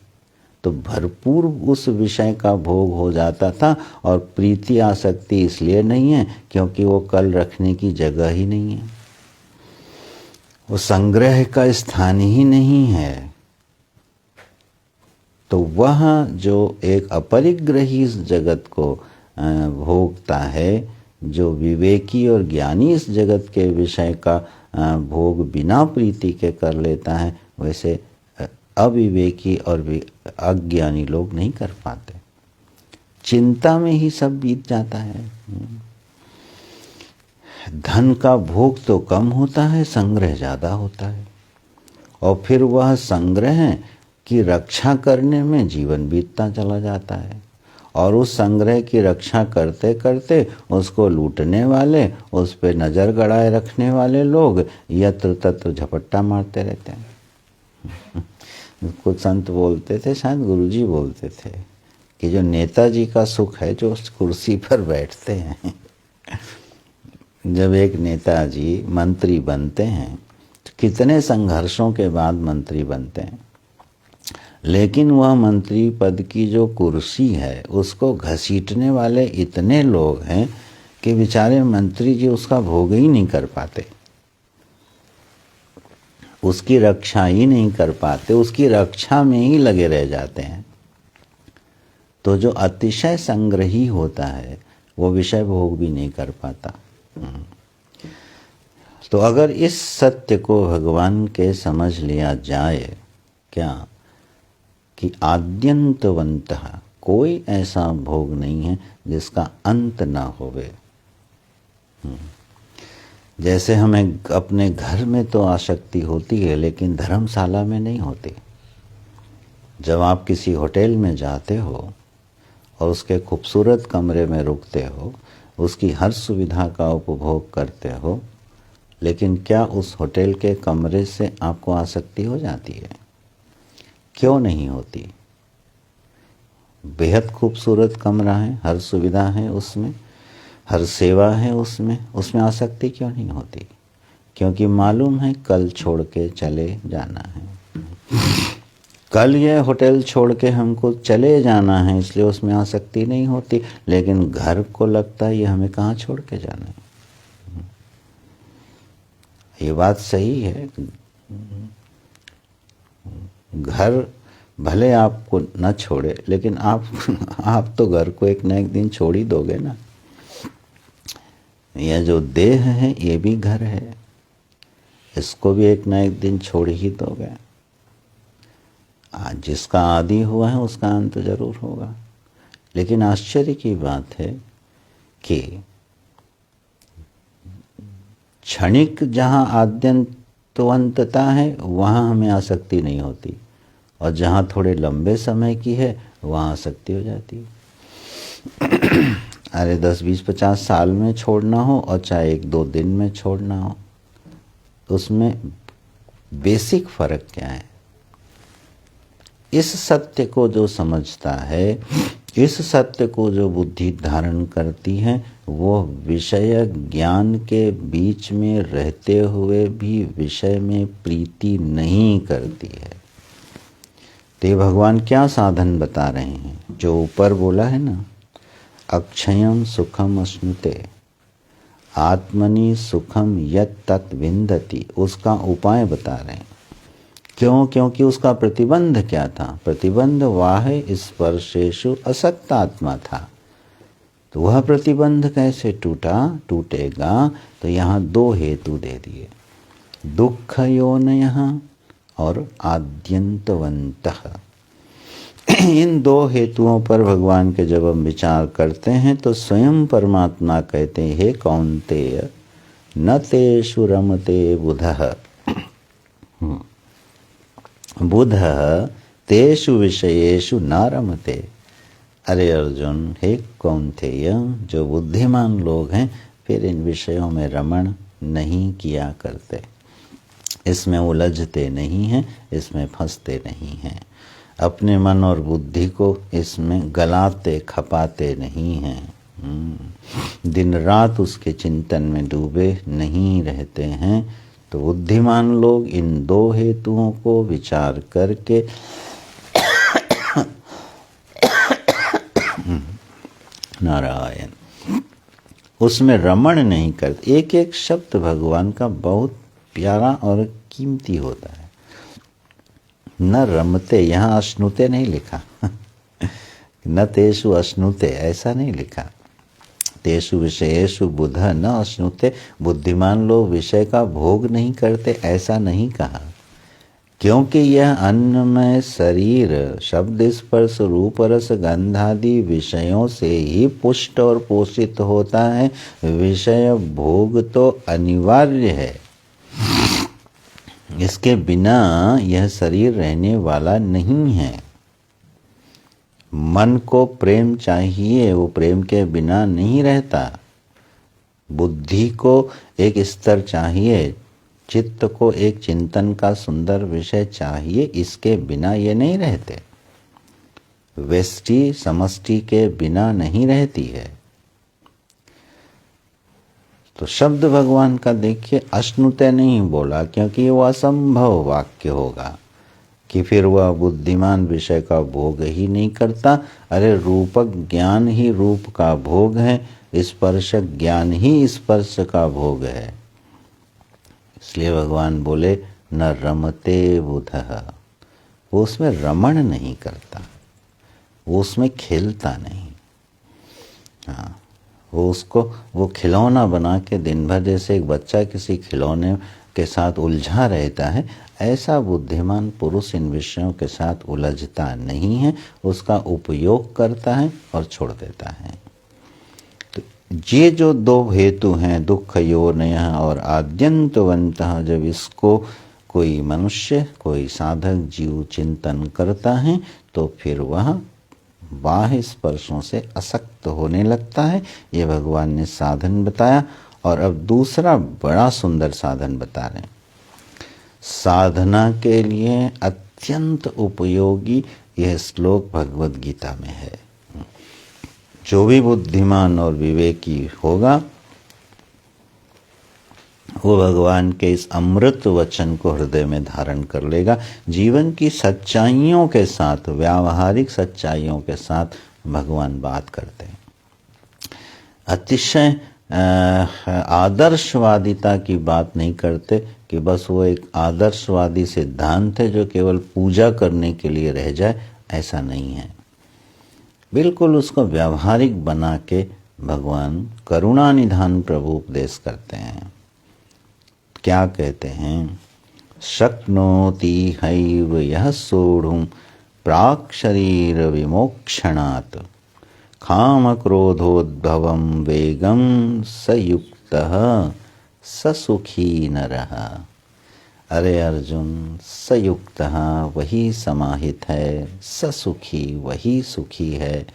तो भरपूर उस विषय का भोग हो जाता था, और प्रीति आसक्ति इसलिए नहीं है क्योंकि वो कल रखने की जगह ही नहीं है, वो संग्रह का स्थान ही नहीं है। तो वह जो एक अपरिग्रही इस जगत को भोगता है, जो विवेकी और ज्ञानी इस जगत के विषय का भोग बिना प्रीति के कर लेता है, वैसे अविवेकी और अज्ञानी लोग नहीं कर पाते। चिंता में ही सब बीत जाता है। धन का भोग तो कम होता है, संग्रह ज़्यादा होता है, और फिर वह संग्रह की रक्षा करने में जीवन बीतता चला जाता है, और उस संग्रह की रक्षा करते करते उसको लूटने वाले, उस पे नज़र गड़ाए रखने वाले लोग यत्र तत्र झपट्टा मारते रहते हैं। कुछ संत बोलते थे, शायद गुरुजी बोलते थे, कि जो नेताजी का सुख है जो उस कुर्सी पर बैठते हैं। जब एक नेताजी मंत्री बनते हैं तो कितने संघर्षों के बाद मंत्री बनते हैं, लेकिन वह मंत्री पद की जो कुर्सी है उसको घसीटने वाले इतने लोग हैं कि बेचारे मंत्री जी उसका भोग ही नहीं कर पाते, उसकी रक्षा ही नहीं कर पाते, उसकी रक्षा में ही लगे रह जाते हैं। तो जो अतिशय संग्रही होता है वो विषय भोग भी नहीं कर पाता। तो अगर इस सत्य को भगवान के समझ लिया जाए, क्या कि आद्यंतवंतः, कोई ऐसा भोग नहीं है जिसका अंत ना होवे। जैसे हमें अपने घर में तो आसक्ति होती है लेकिन धर्मशाला में नहीं होती। जब आप किसी होटल में जाते हो और उसके खूबसूरत कमरे में रुकते हो, उसकी हर सुविधा का उपभोग करते हो, लेकिन क्या उस होटल के कमरे से आपको आसक्ति हो जाती है? क्यों नहीं होती? बेहद खूबसूरत कमरा है, हर सुविधा है उसमें, हर सेवा है उसमें आसक्ति क्यों नहीं होती? क्योंकि मालूम है कल छोड़ के चले जाना है। कल ये होटल छोड़ के हमको चले जाना है, इसलिए उसमें आसक्ति नहीं होती। लेकिन घर को लगता है ये हमें कहाँ छोड़ के जाना है। ये बात सही है। घर भले आपको न छोड़े, लेकिन आप तो घर को एक न एक दिन छोड़ ही दोगे ना। यह जो देह है ये भी घर है, इसको भी एक न एक दिन छोड़ ही दोगे। आज जिसका आदि हुआ है उसका अंत जरूर होगा। लेकिन आश्चर्य की बात है कि क्षणिक जहाँ आद्यंतवंतता है वहाँ हमें आसक्ति नहीं होती, और जहाँ थोड़े लंबे समय की है वहाँ आसक्ति हो जाती है। अरे 10, 20, 50 साल में छोड़ना हो और चाहे 1-2 दिन में छोड़ना हो, उसमें बेसिक फर्क क्या है? इस सत्य को जो समझता है, इस सत्य को जो बुद्धि धारण करती है, वो विषय ज्ञान के बीच में रहते हुए भी विषय में प्रीति नहीं करती है। तो ये भगवान क्या साधन बता रहे हैं? जो ऊपर बोला है ना, अक्षयम सुखम अश्नुते आत्मनि सुखम यत् तत् विन्दति, उसका उपाय बता रहे हैं। क्यों? क्योंकि उसका प्रतिबंध क्या था? प्रतिबंध वाह स्पर्शेषु असक्त आत्मा था। तो वह प्रतिबंध कैसे टूटेगा? तो यहाँ 2 हेतु दे दिए, दुख योनयः और आद्यंतवन्तः। इन 2 हेतुओं पर भगवान के जब हम विचार करते हैं तो स्वयं परमात्मा कहते हैं, हे कौन्तेय न तेषु रमते बुधः बुधः तेषु विषयेषु न रमते। अरे अर्जुन, हे कौन्तेय, जो बुद्धिमान लोग हैं फिर इन विषयों में रमण नहीं किया करते, इसमें उलझते नहीं हैं, इसमें फंसते नहीं हैं, अपने मन और बुद्धि को इसमें गलाते खपाते नहीं हैं, दिन रात उसके चिंतन में डूबे नहीं रहते हैं। तो बुद्धिमान लोग इन 2 हेतुओं को विचार करके नारायण उसमें रमण नहीं करते। एक एक शब्द भगवान का बहुत प्यारा और कीमती होता है। न रमते, यहाँ अश्नुते नहीं लिखा न तेषु अश्नुते, ऐसा नहीं लिखा। तेषु विषयेषु बुध न अश्नुते, बुद्धिमान लोग विषय का भोग नहीं करते, ऐसा नहीं कहा। क्योंकि यह अन्नमय शरीर शब्द स्पर्श रूप रस गंधादि विषयों से ही पुष्ट और पोषित होता है। विषय भोग तो अनिवार्य है, इसके बिना यह शरीर रहने वाला नहीं है। मन को प्रेम चाहिए, वो प्रेम के बिना नहीं रहता। बुद्धि को एक स्तर चाहिए, चित्त को एक चिंतन का सुंदर विषय चाहिए, इसके बिना ये नहीं रहते। व्यष्टि समष्टि के बिना नहीं रहती है। तो शब्द भगवान का देखिए, अश्नुते नहीं बोला, क्योंकि वो असंभव वाक्य होगा कि फिर वह बुद्धिमान विषय का भोग ही नहीं करता। अरे रूपक ज्ञान ही रूप का भोग है, स्पर्शक ज्ञान ही स्पर्श का भोग है। इसलिए भगवान बोले न रमते बुधः, वो उसमें रमण नहीं करता, वो उसमें खेलता नहीं। हाँ, वो खिलौना बना के दिन भर, जैसे एक बच्चा किसी खिलौने के साथ उलझा रहता है, ऐसा बुद्धिमान पुरुष इन विषयों के साथ उलझता नहीं है, उसका उपयोग करता है और छोड़ देता है। तो ये जो दो हेतु हैं, दुख योनयः और आद्यंतवन्तः, जब इसको कोई मनुष्य, कोई साधक जीव चिंतन करता है तो फिर वह बाह्य स्पर्शों से असक्त होने लगता है। ये भगवान ने साधन बताया। और अब दूसरा बड़ा सुंदर साधन बता रहे हैं। साधना के लिए अत्यंत उपयोगी यह श्लोक भगवद गीता में है। जो भी बुद्धिमान और विवेकी होगा वो भगवान के इस अमृत वचन को हृदय में धारण कर लेगा। जीवन की सच्चाइयों के साथ, व्यावहारिक सच्चाइयों के साथ भगवान बात करते हैं। अतिशय आदर्शवादिता की बात नहीं करते कि बस वो एक आदर्शवादी सिद्धांत है जो केवल पूजा करने के लिए रह जाए, ऐसा नहीं है। बिल्कुल उसको व्यावहारिक बना के भगवान करुणा निधान प्रभु उपदेश करते हैं। क्या कहते हैं? शक्नोति हैव यः सोढुं प्राक् शरीर विमोक्षणात् काम क्रोधोद्भवं वेगं स युक्तः स सुखी नरः। अरे अर्जुन, स युक्तः वही समाहित है, स सुखी वही सुखी है,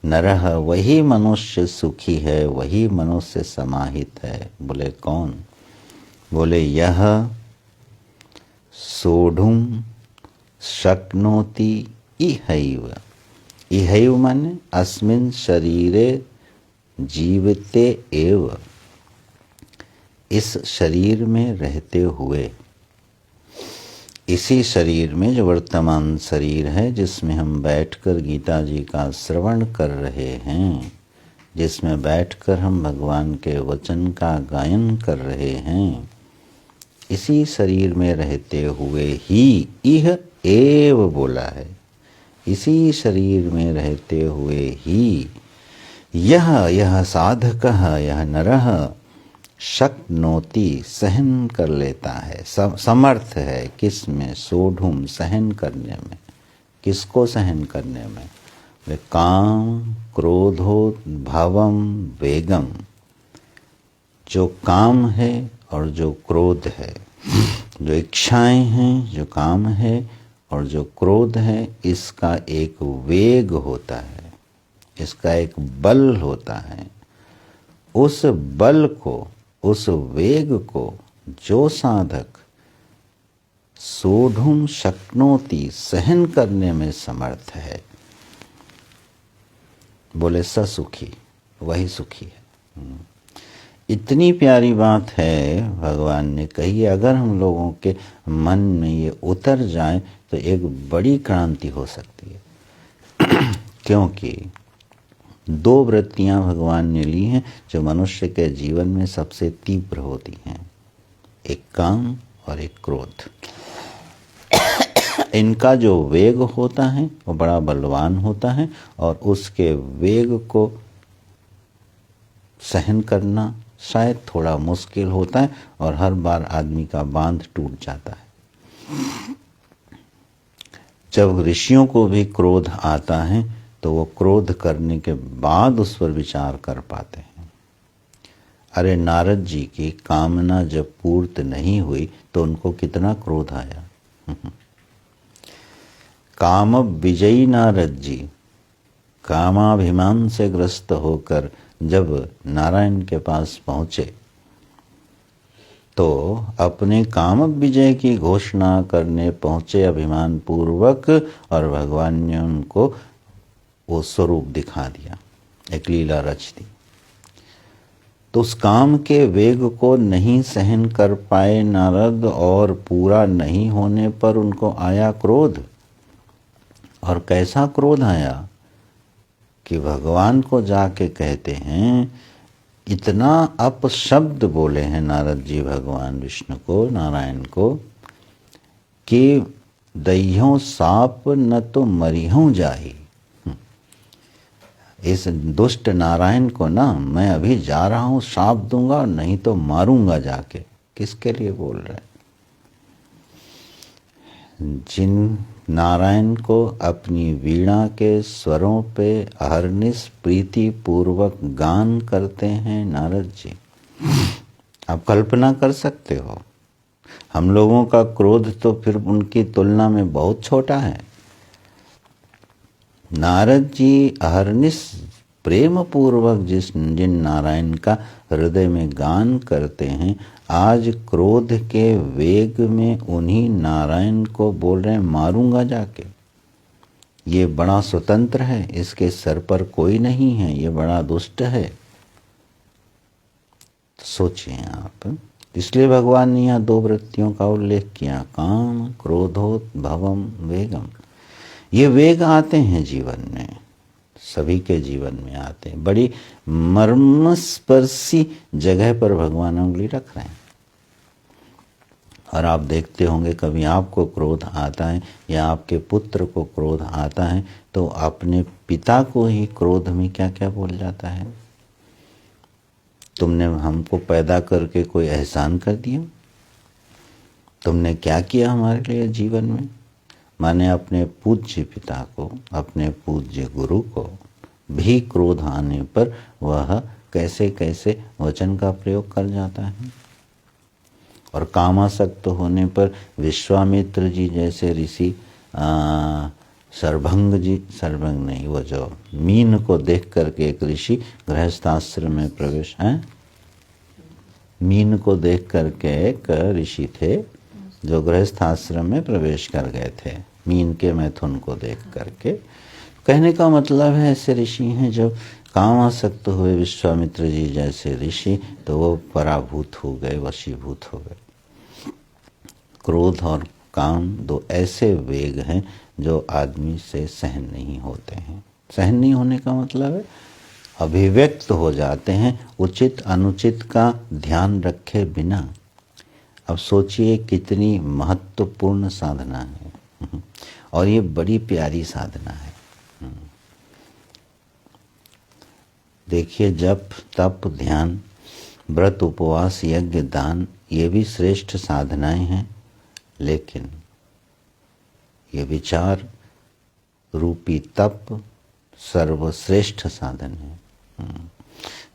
नरः वही मनुष्य सुखी है, वही मनुष्य समाहित है। बोले कौन? बोले यह सोढुं शक्नोति इहैव। इहैव माने अस्मिन् शरीरे जीवते एव, इस शरीर में रहते हुए, इसी शरीर में, जो वर्तमान शरीर है जिसमें हम बैठकर गीता जी का श्रवण कर रहे हैं, जिसमें बैठकर हम भगवान के वचन का गायन कर रहे हैं, इसी शरीर में रहते हुए ही, इह एव बोला है, इसी शरीर में रहते हुए ही यह साधकः, यह नरः शक्नोति सहन कर लेता है, समर्थ है। किस में? सोढुम सहन करने में। किसको सहन करने में? वे काम क्रोधोद्भवम वेगम, जो काम है और जो क्रोध है, जो इच्छाएं हैं, जो काम है और जो क्रोध है, इसका एक वेग होता है, इसका एक बल होता है। उस बल को, उस वेग को जो साधक सोढुं शक्नोति सहन करने में समर्थ है, बोले स सुखी, वही सुखी है। इतनी प्यारी बात है भगवान ने कही। अगर हम लोगों के मन में ये उतर जाए तो एक बड़ी क्रांति हो सकती है। क्योंकि दो वृत्तियां भगवान ने ली हैं जो मनुष्य के जीवन में सबसे तीव्र होती हैं, एक काम और एक क्रोध। इनका जो वेग होता है वो बड़ा बलवान होता है और उसके वेग को सहन करना शायद थोड़ा मुश्किल होता है और हर बार आदमी का बांध टूट जाता है। जब ऋषियों को भी क्रोध आता है तो वो क्रोध करने के बाद उस पर विचार कर पाते हैं। अरे नारद जी की कामना जब पूर्त नहीं हुई तो उनको कितना क्रोध आया। काम विजयी नारद जी कामाभिमान से ग्रस्त होकर जब नारायण के पास पहुँचे तो अपने काम विजय की घोषणा करने पहुँचे अभिमान पूर्वक, और भगवान ने उनको वो स्वरूप दिखा दिया, एक लीला रच दी। तो उस काम के वेग को नहीं सहन कर पाए नारद, और पूरा नहीं होने पर उनको आया क्रोध। और कैसा क्रोध आया कि भगवान को जाके कहते हैं, इतना अपशब्द बोले हैं नारद जी भगवान विष्णु को, नारायण को, कि दइयों साप न तो मरियों जाही। इस दुष्ट नारायण को ना मैं अभी जा रहा हूं, शाप दूंगा, नहीं तो मारूंगा जाके। किसके लिए बोल रहे हैं? जिन नारायण को अपनी वीणा के स्वरों पे अहर्निश प्रीति पूर्वक गान करते हैं नारद जी, आप कल्पना कर सकते हो। हम लोगों का क्रोध तो फिर उनकी तुलना में बहुत छोटा है। नारद जी अहर्निश प्रेम पूर्वक जिन नारायण का हृदय में गान करते हैं, आज क्रोध के वेग में उन्हीं नारायण को बोल रहे हैं मारूंगा जाके। ये बड़ा स्वतंत्र है, इसके सर पर कोई नहीं है, ये बड़ा दुष्ट है। सोचिए आप। इसलिए भगवान ने यहाँ दो वृत्तियों का उल्लेख किया, काम क्रोधोत भवम वेगम। ये वेग आते हैं जीवन में, सभी के जीवन में आते हैं। बड़ी मर्मस्पर्शी जगह पर भगवान उंगली रख रहे हैं। और आप देखते होंगे कभी आपको क्रोध आता है या आपके पुत्र को क्रोध आता है तो अपने पिता को ही क्रोध में क्या क्या बोल जाता है, तुमने हमको पैदा करके कोई एहसान कर दिया, तुमने क्या किया हमारे लिए जीवन में। माने अपने पूज्य पिता को, अपने पूज्य गुरु को भी क्रोध आने पर वह कैसे कैसे वचन का प्रयोग कर जाता है। और कामासक्त होने पर विश्वामित्र जी जैसे ऋषि, सर्वभंग नहीं, वो जो मीन को देख करके एक ऋषि गृहस्थाश्रम में प्रवेश है, मीन को देख करके एक ऋषि थे जो गृहस्थाश्रम में प्रवेश कर गए थे, मीन के मैथुन को देख करके। कहने का मतलब है ऐसे ऋषि हैं जो कामासक्त हुए, विश्वामित्र जी जैसे ऋषि, तो वो पराभूत हो गए, वशीभूत हो गए। क्रोध और काम दो ऐसे वेग हैं जो आदमी से सहन नहीं होते हैं। सहन नहीं होने का मतलब है अभिव्यक्त हो जाते हैं उचित अनुचित का ध्यान रखे बिना। अब सोचिए कितनी महत्वपूर्ण साधना है, और ये बड़ी प्यारी साधना है। देखिए, जप तप ध्यान व्रत उपवास यज्ञ दान ये भी श्रेष्ठ साधनाएं हैं, लेकिन ये विचार रूपी तप सर्वश्रेष्ठ साधन है।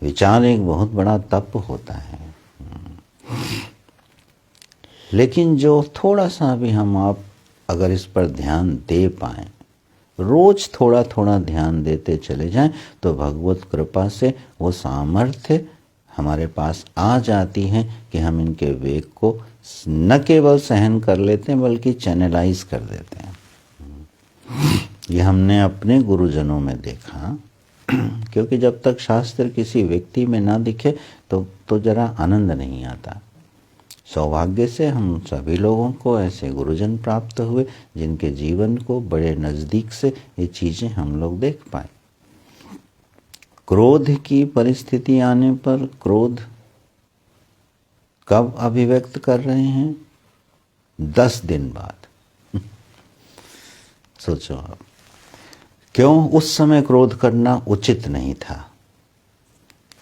विचार एक बहुत बड़ा तप होता है। लेकिन जो थोड़ा सा भी हम आप अगर इस पर ध्यान दे पाएं, रोज थोड़ा थोड़ा ध्यान देते चले जाएं, तो भगवत कृपा से वो सामर्थ्य हमारे पास आ जाती है कि हम इनके वेग को न केवल सहन कर लेते हैं बल्कि चैनलाइज कर देते हैं। ये हमने अपने गुरुजनों में देखा, क्योंकि जब तक शास्त्र किसी व्यक्ति में ना दिखे तो जरा आनंद नहीं आता। सौभाग्य से हम सभी लोगों को ऐसे गुरुजन प्राप्त हुए जिनके जीवन को बड़े नज़दीक से ये चीज़ें हम लोग देख पाए। क्रोध की परिस्थिति आने पर क्रोध कब अभिव्यक्त कर रहे हैं? 10 दिन बाद। सोचो आप, क्यों उस समय क्रोध करना उचित नहीं था,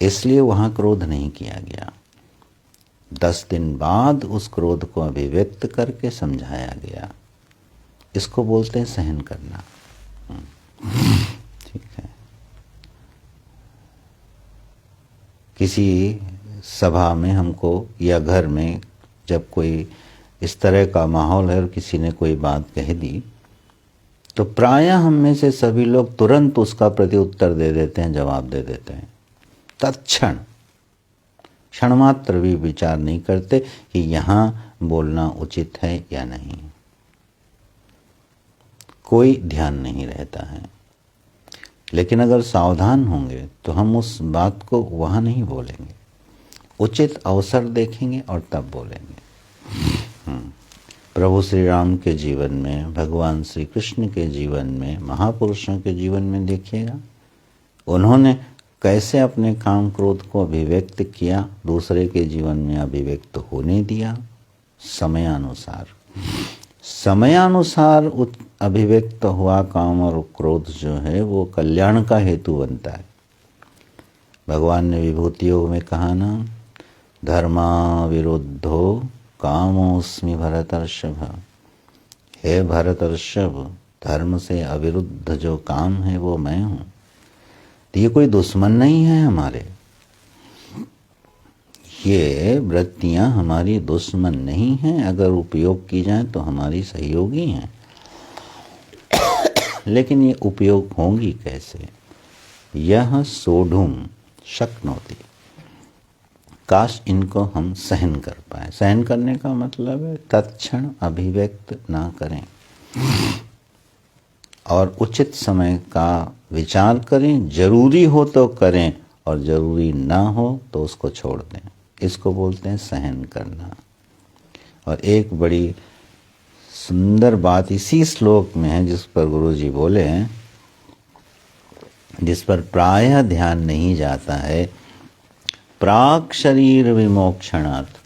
इसलिए वहां क्रोध नहीं किया गया। 10 दिन बाद उस क्रोध को अभिव्यक्त करके समझाया गया। इसको बोलते हैं सहन करना। ठीक है। किसी सभा में हमको या घर में जब कोई इस तरह का माहौल है और किसी ने कोई बात कह दी, तो प्रायः हम में से सभी लोग तुरंत उसका प्रत्युत्तर दे देते हैं, जवाब दे देते हैं, तत्क्षण, क्षण मात्र भी विचार नहीं करते कि यहाँ बोलना उचित है या नहीं। कोई ध्यान नहीं रहता है। लेकिन अगर सावधान होंगे तो हम उस बात को वहाँ नहीं बोलेंगे, उचित अवसर देखेंगे और तब बोलेंगे। प्रभु श्री राम के जीवन में, भगवान श्री कृष्ण के जीवन में, महापुरुषों के जीवन में देखिएगा, उन्होंने कैसे अपने काम क्रोध को अभिव्यक्त किया, दूसरे के जीवन में अभिव्यक्त होने दिया, समयानुसार। समयानुसार अभिव्यक्त हुआ काम और क्रोध जो है वो कल्याण का हेतु बनता है। भगवान ने विभूति योग में कहा ना, धर्मा विरुद्धो कामोस्मि भरतर्षभ। हे भरतर्षभ, धर्म से अविरुद्ध जो काम है वो मैं हूं। तो ये कोई दुश्मन नहीं है हमारे, ये वृत्तियां हमारी दुश्मन नहीं हैं। अगर उपयोग की जाए तो हमारी सहयोगी हैं। लेकिन ये उपयोग होंगी कैसे? यह सोढ़ुम शक्नोति, काश इनको हम सहन कर पाए। सहन करने का मतलब है तत्क्षण अभिव्यक्त ना करें और उचित समय का विचार करें, जरूरी हो तो करें और जरूरी ना हो तो उसको छोड़ दें। इसको बोलते हैं सहन करना। और एक बड़ी सुंदर बात इसी श्लोक में है जिस पर गुरुजी बोले हैं, जिस पर प्रायः ध्यान नहीं जाता है, प्राक शरीर विमोक्षणात्।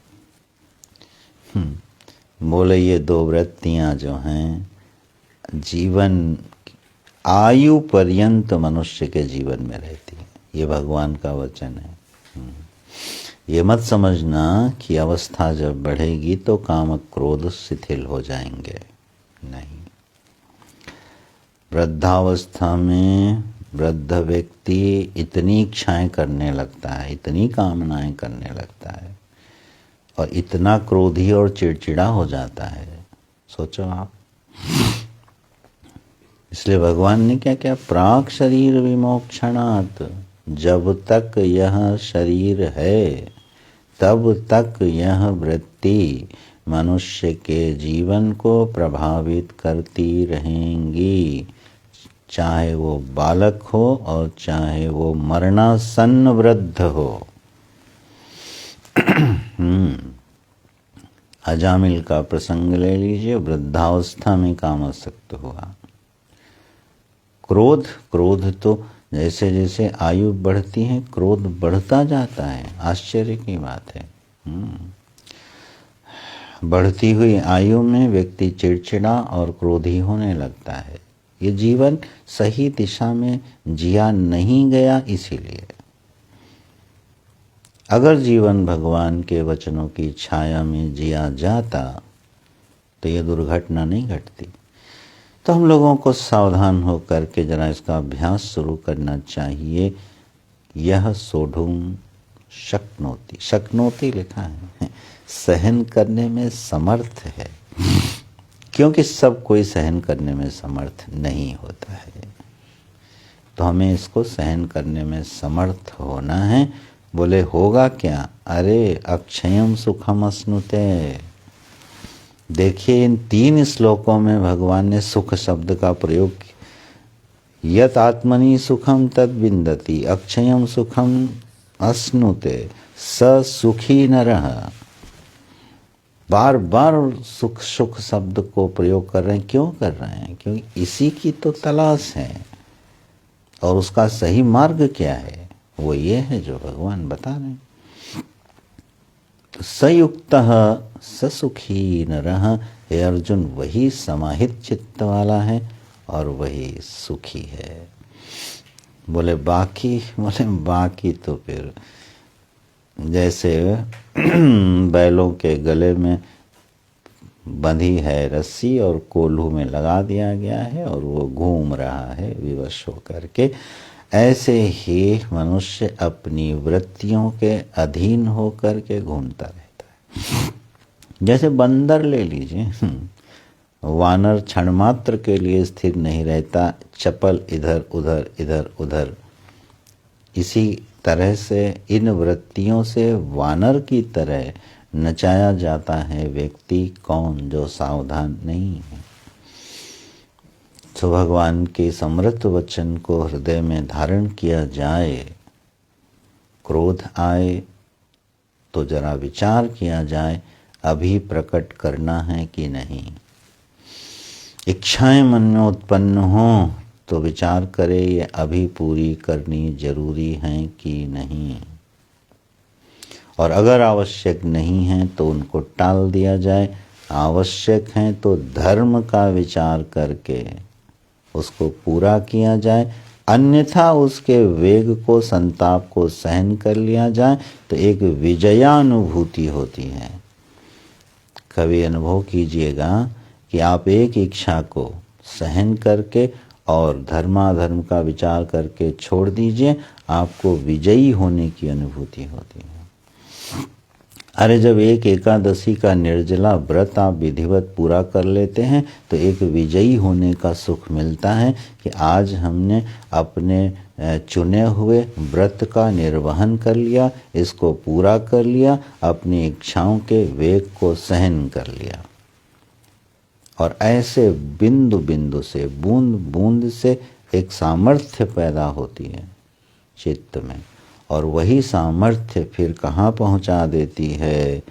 बोले ये दो वृत्तियां जो हैं जीवन आयु पर्यंत मनुष्य के जीवन में रहती है। ये भगवान का वचन है। ये मत समझना कि अवस्था जब बढ़ेगी तो काम क्रोध शिथिल हो जाएंगे, नहीं। वृद्धावस्था में वृद्ध व्यक्ति इतनी इच्छाएं करने लगता है, इतनी कामनाएं करने लगता है और इतना क्रोधी और चिड़चिड़ा हो जाता है, सोचो आप। इसलिए भगवान ने क्या क्या, प्राक शरीर विमोक्षणात्, जब तक यह शरीर है तब तक यह वृत्ति मनुष्य के जीवन को प्रभावित करती रहेंगी, चाहे वो बालक हो और चाहे वो मरणासन्न वृद्ध हो। अजामिल का प्रसंग ले लीजिए, वृद्धावस्था में कामासक्त हुआ। क्रोध तो जैसे जैसे आयु बढ़ती है क्रोध बढ़ता जाता है, आश्चर्य की बात है। बढ़ती हुई आयु में व्यक्ति चिड़चिड़ा और क्रोधी होने लगता है। ये जीवन सही दिशा में जिया नहीं गया। इसीलिए अगर जीवन भगवान के वचनों की छाया में जिया जाता तो ये दुर्घटना नहीं घटती। तो हम लोगों को सावधान होकर के जरा इसका अभ्यास शुरू करना चाहिए। यह सोढ़ुम शक्नोति, शक्नोति लिखा है, सहन करने में समर्थ है, क्योंकि सब कोई सहन करने में समर्थ नहीं होता है। तो हमें इसको सहन करने में समर्थ होना है। बोले होगा क्या? अरे अक्षयम सुखम अश्नुते। देखिए इन 3 श्लोकों में भगवान ने सुख शब्द का प्रयोग किया। यत आत्मनि सुखम तद विन्दति, अक्षयम सुखम अश्नुते, स सुखी नरः। बार बार सुख सुख शब्द को प्रयोग कर रहे हैं। क्यों कर रहे हैं? क्योंकि इसी की तो तलाश है। और उसका सही मार्ग क्या है? वो ये है जो भगवान बता रहे हैं। तो सयुक्तः स सुखी नरः, हे अर्जुन, वही समाहित चित्त वाला है और वही सुखी है। बोले बाकी तो फिर जैसे बैलों के गले में बंधी है रस्सी और कोल्हू में लगा दिया गया है और वो घूम रहा है विवश होकर के, ऐसे ही मनुष्य अपनी वृत्तियों के अधीन होकर के घूमता रहता है। जैसे बंदर ले लीजिए, वानर क्षण मात्र के लिए स्थिर नहीं रहता, चपल इधर उधर इधर उधर। इसी तरह से इन वृत्तियों से वानर की तरह नचाया जाता है व्यक्ति कौन, जो सावधान नहीं है। तो भगवान के समृद्ध वचन को हृदय में धारण किया जाए। क्रोध आए तो जरा विचार किया जाए, अभी प्रकट करना है कि नहीं। इच्छाएं मन में उत्पन्न हो तो विचार करे ये अभी पूरी करनी जरूरी है कि नहीं, और अगर आवश्यक नहीं है तो उनको टाल दिया जाए। आवश्यक है तो धर्म का विचार करके उसको पूरा किया जाए, अन्यथा उसके वेग को, संताप को सहन कर लिया जाए तो एक विजयानुभूति होती है। कभी अनुभव कीजिएगा कि आप एक इच्छा को सहन करके और धर्माधर्म का विचार करके छोड़ दीजिए, आपको विजयी होने की अनुभूति होती है। अरे जब एक एकादशी का निर्जला व्रत आप विधिवत पूरा कर लेते हैं तो एक विजयी होने का सुख मिलता है कि आज हमने अपने चुने हुए व्रत का निर्वहन कर लिया, इसको पूरा कर लिया, अपनी इच्छाओं के वेग को सहन कर लिया। और ऐसे बिंदु बिंदु से, बूंद बूंद से एक सामर्थ्य पैदा होती है चित्त में, और वही सामर्थ्य फिर कहाँ पहुँचा देती है।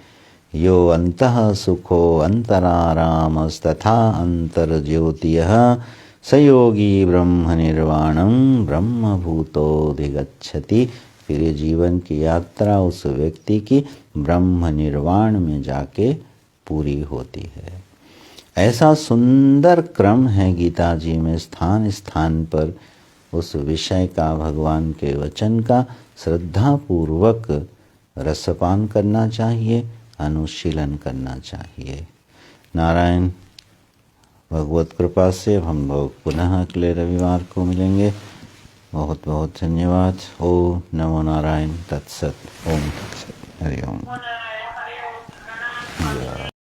यो अंतः सुखो अंतरारामस्तथा अंतर्ज्योतियः स योगी ब्रह्म निर्वाणं ब्रह्मभूतोऽधिगच्छति। फिर ये जीवन की यात्रा उस व्यक्ति की ब्रह्म निर्वाण में जाके पूरी होती है। ऐसा सुंदर क्रम है गीता जी में, स्थान स्थान पर उस विषय का, भगवान के वचन का श्रद्धापूर्वक रसपान करना चाहिए, अनुशीलन करना चाहिए। नारायण, भगवत कृपा से हम लोग पुनः अगले रविवार को मिलेंगे। बहुत बहुत धन्यवाद। ओम नमो नारायण। तत्सत। ओम तत्सत। हरि ओम।